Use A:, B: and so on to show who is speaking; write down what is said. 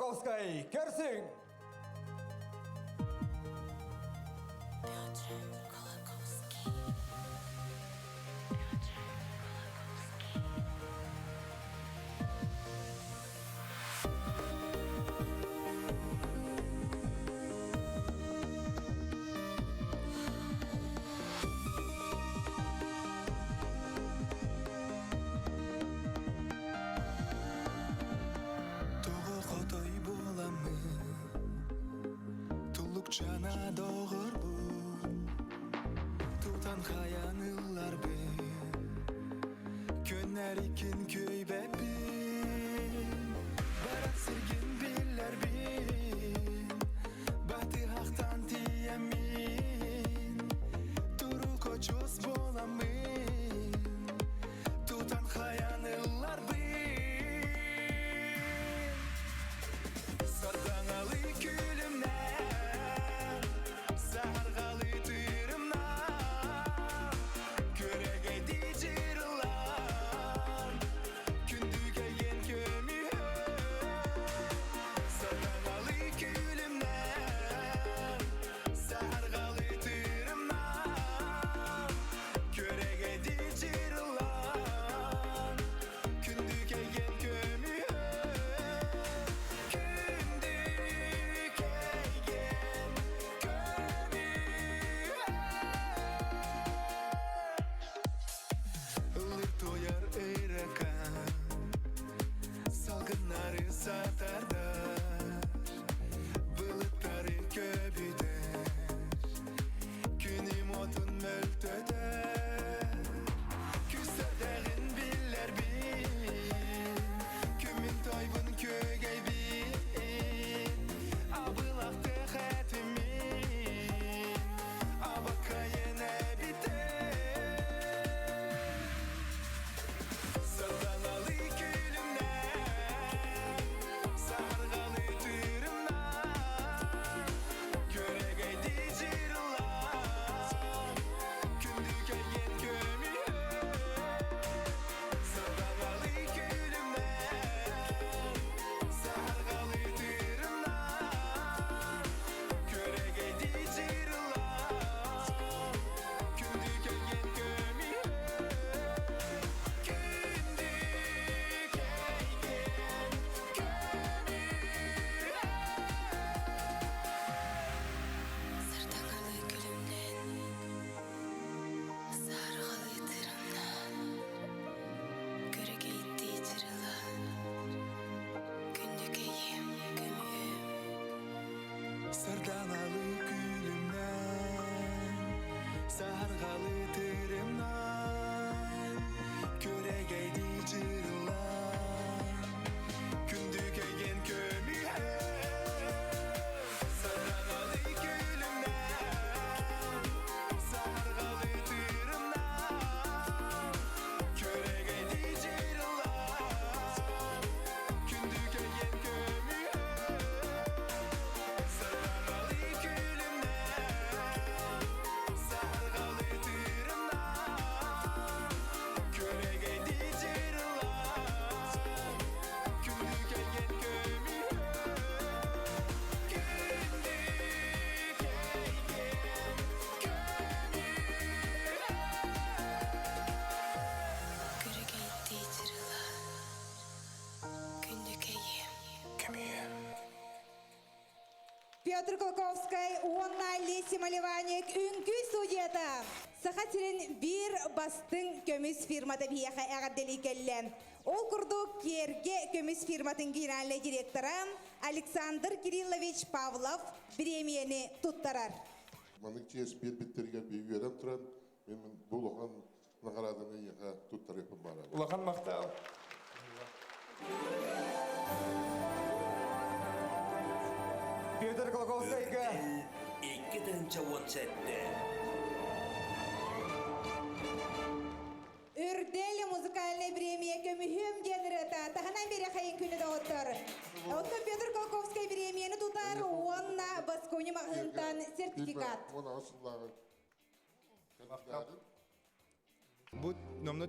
A: Колокольской, Керсин!
B: Çana doğur bu Tutan hayanılar be Könler ikin köy bebin Barak sirgin biller bin Batı haktan tiyemin Turu koçuz bolamin Tutan hayanılar bin Sardanalı külümler Salgınları satarlar Bulutları köbüder Günüm otun möltöder Küsöderin biller bin Kümün toybun kögey bin Abılaktı hetimin Abakayene biter Sardanalı Sardanalı gülümden Sargalı tırımdan Köregeydi cırılan Kündük egen kömühe Sardanalı gülümden Sargalı tırımdan Köregeydi cırılan Kündük egen kömühe
C: Петр Колокольской, Уонна Леси Маливаник, Үңкү студията. Сахатирин бир бастың көміс фирмада бияқа әғаддели келлен. Ол күрдік керге көміс фирматын генеральный директоры Александр Кириллович Павлов премияны туттарар.
D: Маның чес бир-биттерге бейверен тұран, мен бұл оған нағарадыны еға туттар епім бара.
A: Улахан мақтал. Петр Колокольскойға.
E: Iki tınca uçette.
C: Үрдел музыкальный премия көмүхүм генерата. Таханан бери хайын күні да оттар. Оттан Петр Колокольской премияны тутар, онна баскони мағынтан сертификат.
D: Оны асылдағы кандидатын.
B: Bu nomno